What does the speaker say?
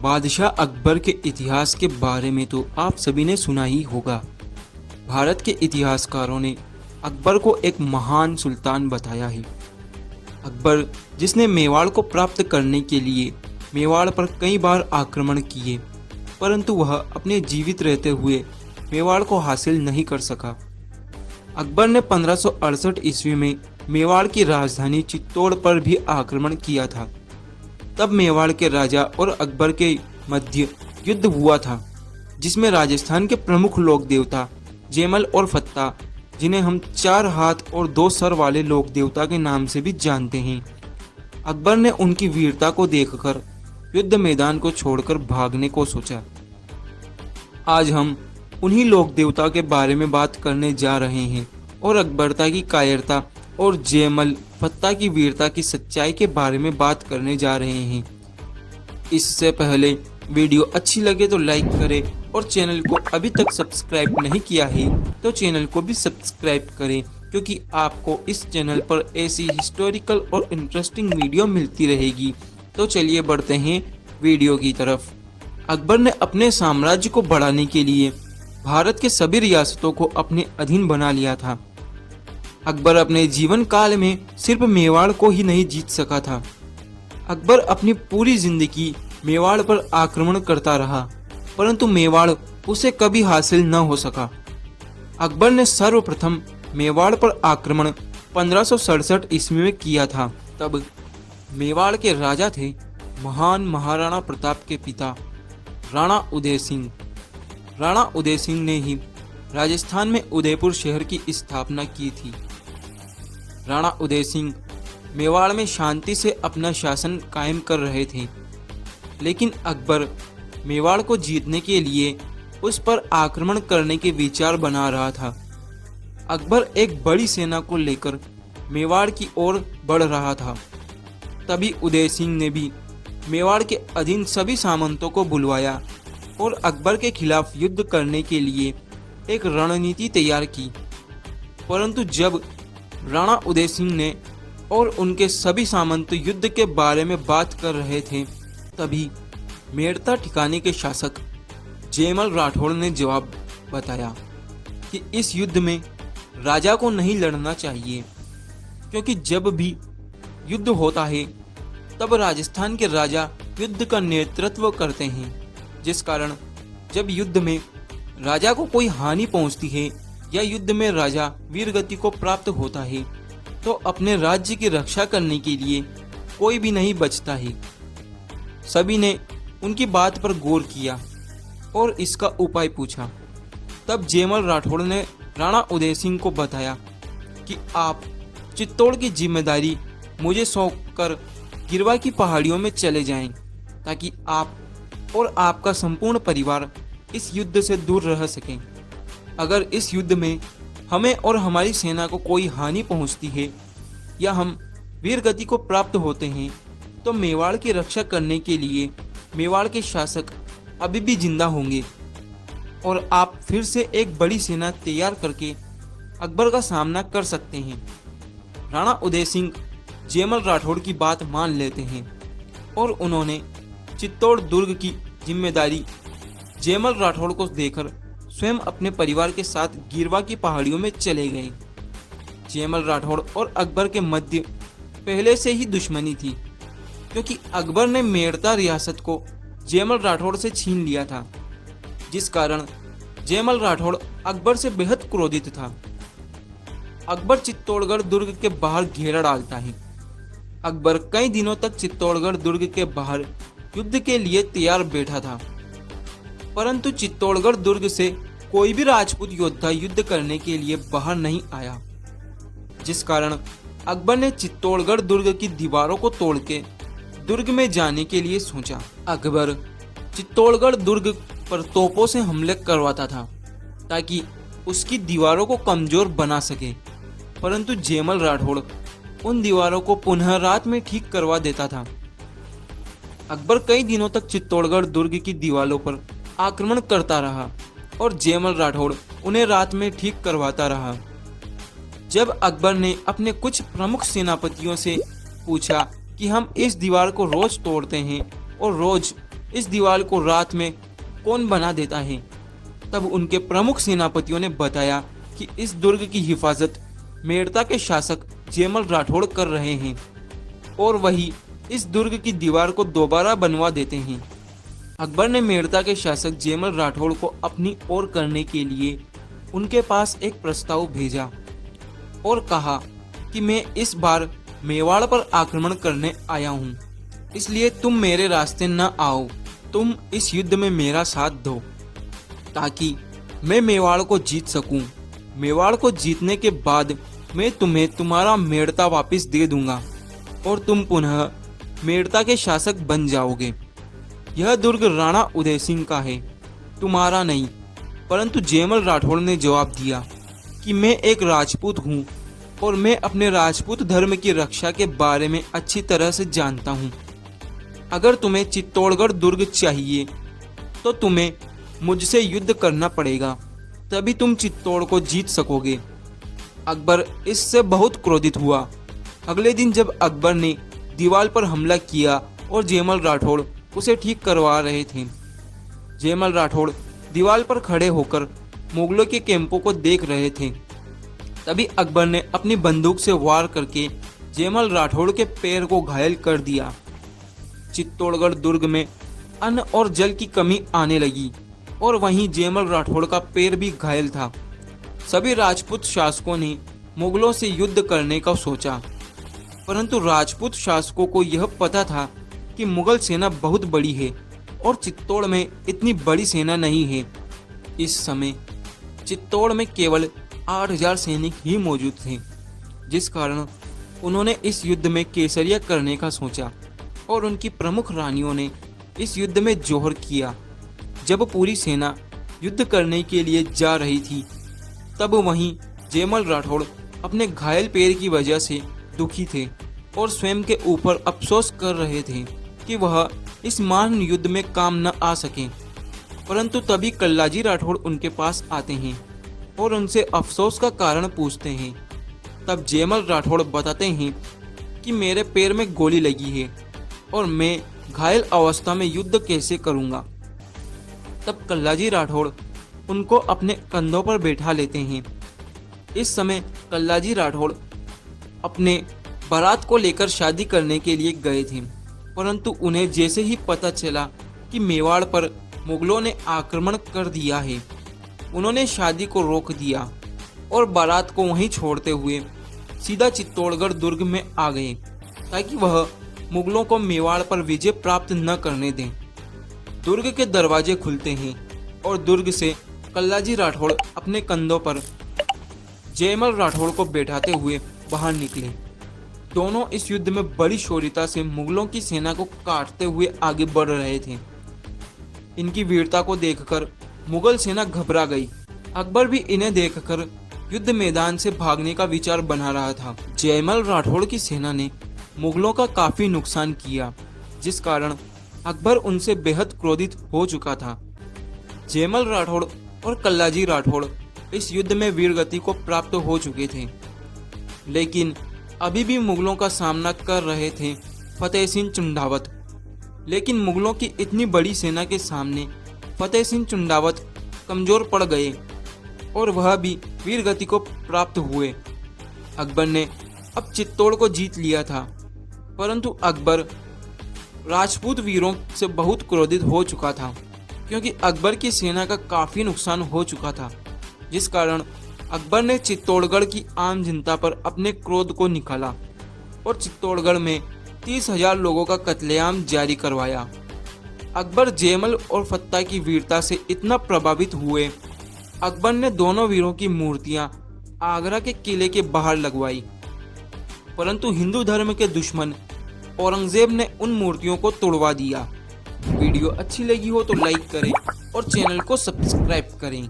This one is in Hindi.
बादशाह अकबर के इतिहास के बारे में तो आप सभी ने सुना ही होगा। भारत के इतिहासकारों ने अकबर को एक महान सुल्तान बताया है। अकबर जिसने मेवाड़ को प्राप्त करने के लिए मेवाड़ पर कई बार आक्रमण किए, परंतु वह अपने जीवित रहते हुए मेवाड़ को हासिल नहीं कर सका। अकबर ने 1568 ईस्वी में मेवाड़ की राजधानी चित्तौड़ पर भी आक्रमण किया था। तब मेवाड़ के राजा और अकबर के मध्य युद्ध हुआ था, जिसमें राजस्थान के प्रमुख लोक देवता जेमल और फत्ता, जिन्हें हम 4 हाथ और 2 सर वाले लोक देवता के नाम से भी जानते हैं, अकबर ने उनकी वीरता को देखकर युद्ध मैदान को छोड़कर भागने को सोचा। आज हम उन्हीं लोक देवता के बारे में बात करने जा रहे हैं और अकबरता की कायरता और जेमल फत्ता की वीरता की सच्चाई के बारे में बात करने जा रहे हैं। इससे पहले वीडियो अच्छी लगे तो लाइक करें और चैनल को अभी तक सब्सक्राइब नहीं किया है तो चैनल को भी सब्सक्राइब करें, क्योंकि आपको इस चैनल पर ऐसी हिस्टोरिकल और इंटरेस्टिंग वीडियो मिलती रहेगी। तो चलिए बढ़ते हैं वीडियो की तरफ। अकबर ने अपने साम्राज्य को बढ़ाने के लिए भारत के सभी रियासतों को अपने अधीन बना लिया था। अकबर अपने जीवन काल में सिर्फ मेवाड़ को ही नहीं जीत सका था। अकबर अपनी पूरी जिंदगी मेवाड़ पर आक्रमण करता रहा, परंतु मेवाड़ उसे कभी हासिल न हो सका। अकबर ने सर्वप्रथम मेवाड़ पर आक्रमण 1567 ईस्वी में किया था। तब मेवाड़ के राजा थे महान महाराणा प्रताप के पिता राणा उदय सिंह। राणा उदय सिंह ने ही राजस्थान में उदयपुर शहर की स्थापना की थी। राणा उदय सिंह मेवाड़ में शांति से अपना शासन कायम कर रहे थे, लेकिन अकबर मेवाड़ को जीतने के लिए उस पर आक्रमण करने के विचार बना रहा था। अकबर एक बड़ी सेना को लेकर मेवाड़ की ओर बढ़ रहा था। तभी उदय सिंह ने भी मेवाड़ के अधीन सभी सामंतों को बुलवाया और अकबर के खिलाफ युद्ध करने के लिए एक रणनीति तैयार की। परंतु जब राणा उदय सिंह ने और उनके सभी सामंत युद्ध के बारे में बात कर रहे थे, तभी मेड़ता ठिकाने के शासक जेमल राठौड़ ने जवाब बताया कि इस युद्ध में राजा को नहीं लड़ना चाहिए, क्योंकि जब भी युद्ध होता है तब राजस्थान के राजा युद्ध का नेतृत्व करते हैं, जिस कारण जब युद्ध में राजा को कोई हानि पहुंचती है या युद्ध में राजा वीरगति को प्राप्त होता है तो अपने राज्य की रक्षा करने के लिए कोई भी नहीं बचता है। सभी ने उनकी बात पर गौर किया और इसका उपाय पूछा। तब जेमल राठौड़ ने राणा उदय सिंह को बताया कि आप चित्तौड़ की जिम्मेदारी मुझे सौंपकर गिरवा की पहाड़ियों में चले जाएं, ताकि आप और आपका संपूर्ण परिवार इस युद्ध से दूर रह सकें। अगर इस युद्ध में हमें और हमारी सेना को कोई हानि पहुंचती है या हम वीरगति को प्राप्त होते हैं तो मेवाड़ की रक्षा करने के लिए मेवाड़ के शासक अभी भी जिंदा होंगे और आप फिर से एक बड़ी सेना तैयार करके अकबर का सामना कर सकते हैं। राणा उदय सिंह जेमल राठौड़ की बात मान लेते हैं और उन्होंने चित्तौड़ दुर्ग की जिम्मेदारी जेमल राठौड़ को देकर स्वयं अपने परिवार के साथ गिरवा की पहाड़ियों में चले गए। जेमल राठौड़ और अकबर के मध्य पहले से ही दुश्मनी थी, क्योंकि अकबर ने मेड़ता रियासत को जेमल राठौड़ से छीन लिया था, जिस कारण जेमल राठौड़ अकबर से बेहद क्रोधित था। अकबर चित्तौड़गढ़ दुर्ग के बाहर घेरा डालता है। अकबर कई दिनों तक चित्तौड़गढ़ दुर्ग के बाहर युद्ध के लिए तैयार बैठा था, परंतु चित्तौड़गढ़ दुर्ग से कोई भी राजपूत योद्धा युद्ध करने के लिए बाहर नहीं आया, जिस कारण अकबर ने चित्तौड़गढ़ दुर्ग की दीवारों को तोड़ के दुर्ग में जाने के लिए सोचा। अकबर चित्तौड़गढ़ दुर्ग पर तोपों से हमले करवाता था ताकि उसकी दीवारों को कमजोर बना सके, परंतु जेमल राठौड़ उन दीवारों को पुनः रात में ठीक करवा देता था। अकबर कई दिनों तक चित्तौड़गढ़ दुर्ग की दीवारों पर आक्रमण करता रहा और जेमल राठौड़ उन्हें रात में ठीक करवाता रहा। जब अकबर ने अपने कुछ प्रमुख सेनापतियों से पूछा कि हम इस दीवार को रोज तोड़ते हैं और रोज इस दीवार को रात में कौन बना देता है। तब उनके प्रमुख सेनापतियों ने बताया कि इस दुर्ग की हिफाजत मेड़ता के शासक जयमल राठौड़ कर रहे हैं और वही इस दुर्ग की दीवार को दोबारा बनवा देते हैं। अकबर ने मेड़ता के शासक जयमल राठौड़ को अपनी ओर करने के लिए उनके पास एक प्रस्ताव भेजा और कहा कि मैं इस बार मेवाड़ पर आक्रमण करने आया हूँ, इसलिए तुम मेरे रास्ते न आओ। तुम इस युद्ध में मेरा साथ दो ताकि मैं मेवाड़ को जीत सकूं। मेवाड़ को जीतने के बाद मैं तुम्हें तुम्हारा मेड़ता वापस दे दूंगा और तुम पुनः मेड़ता के शासक बन जाओगे। यह दुर्ग राणा उदय सिंह का है, तुम्हारा नहीं। परंतु जयमल राठौड़ ने जवाब दिया कि मैं एक राजपूत हूँ और मैं अपने राजपूत धर्म की रक्षा के बारे में अच्छी तरह से जानता हूँ। अगर तुम्हें चित्तौड़गढ़ दुर्ग चाहिए तो तुम्हें मुझसे युद्ध करना पड़ेगा, तभी तुम चित्तौड़ को जीत सकोगे। अकबर इससे बहुत क्रोधित हुआ। अगले दिन जब अकबर ने दीवार पर हमला किया और जयमल राठौड़ उसे ठीक करवा रहे थे, जयमल राठौड़ दीवार पर खड़े होकर मुगलों के कैंपों को देख रहे थे। तभी अकबर ने अपनी बंदूक से वार करके जयमल राठौड़ के पैर को घायल कर दिया। चित्तौड़गढ़ दुर्ग में अन्न और जल की कमी आने लगी और वहीं जयमल राठौड़ का पैर भी घायल था। सभी राजपूत शासकों ने मुगलों से युद्ध करने का सोचा, परंतु राजपूत शासकों को यह पता था कि मुगल सेना बहुत बड़ी है और चित्तौड़ में इतनी बड़ी सेना नहीं है। इस समय चित्तौड़ में केवल 8000 सैनिक ही मौजूद थे, जिस कारण उन्होंने इस युद्ध में केसरिया करने का सोचा और उनकी प्रमुख रानियों ने इस युद्ध में जोहर किया। जब पूरी सेना युद्ध करने के लिए जा रही थी, तब वहीं जयमल राठौड़ अपने घायल पैर की वजह से दुखी थे और स्वयं के ऊपर अफसोस कर रहे थे कि वह इस महान युद्ध में काम न आ सके। परंतु तभी कल्लाजी राठौड़ उनके पास आते हैं और उनसे अफसोस का कारण पूछते हैं। तब जयमल राठौड़ बताते हैं कि मेरे पैर में गोली लगी है और मैं घायल अवस्था में युद्ध कैसे करूंगा। तब कल्लाजी राठौड़ उनको अपने कंधों पर बैठा लेते हैं। इस समय कल्लाजी राठौड़ अपने बारात को लेकर शादी करने के लिए गए थे, परंतु उन्हें जैसे ही पता चला कि मेवाड़ पर मुगलों ने आक्रमण कर दिया है, उन्होंने शादी को रोक दिया और बारात को वहीं छोड़ते हुए सीधा चित्तौड़गढ़ दुर्ग में आ गए ताकि वह मुगलों को मेवाड़ पर विजय प्राप्त न करने दें। दुर्ग के दरवाजे खुलते हैं और दुर्ग से कल्लाजी राठौड़ अपने कंधों पर जयमल राठौड़ को बैठाते हुए बाहर निकले। दोनों इस युद्ध में बड़ी शौर्यता से मुगलों की सेना को काटते हुए आगे बढ़ रहे थे। इनकी वीरता को देखकर मुगल सेना घबरा गई। अकबर भी इन्हें देखकर युद्ध मैदान से भागने का विचार बना रहा था। जयमल राठौड़ की सेना ने मुगलों का काफी नुकसान किया, जिस कारण अकबर उनसे बेहद क्रोधित हो चुका था। जयमल राठौड़ और कल्लाजी राठौड़ इस युद्ध में वीरगति को प्राप्त हो चुके थे, लेकिन अभी भी मुगलों का सामना कर रहे थे फतेह सिंह चुंडावत। लेकिन मुगलों की इतनी बड़ी सेना के सामने फतेह सिंह चुंडावत कमजोर पड़ गए और वह भी वीरगति को प्राप्त हुए। अकबर ने अब चित्तौड़ को जीत लिया था, परंतु अकबर राजपूत वीरों से बहुत क्रोधित हो चुका था, क्योंकि अकबर की सेना का काफी नुकसान हो चुका था, जिस कारण अकबर ने चित्तौड़गढ़ की आम जनता पर अपने क्रोध को निकाला और चित्तौड़गढ़ में 30,000 लोगों का कत्लेआम जारी करवाया। अकबर जयमल और फत्ता की वीरता से इतना प्रभावित हुए, अकबर ने दोनों वीरों की मूर्तियां आगरा के किले के बाहर लगवाई, परंतु हिंदू धर्म के दुश्मन औरंगजेब ने उन मूर्तियों को तोड़वा दिया। वीडियो अच्छी लगी हो तो लाइक करें और चैनल को सब्सक्राइब करें।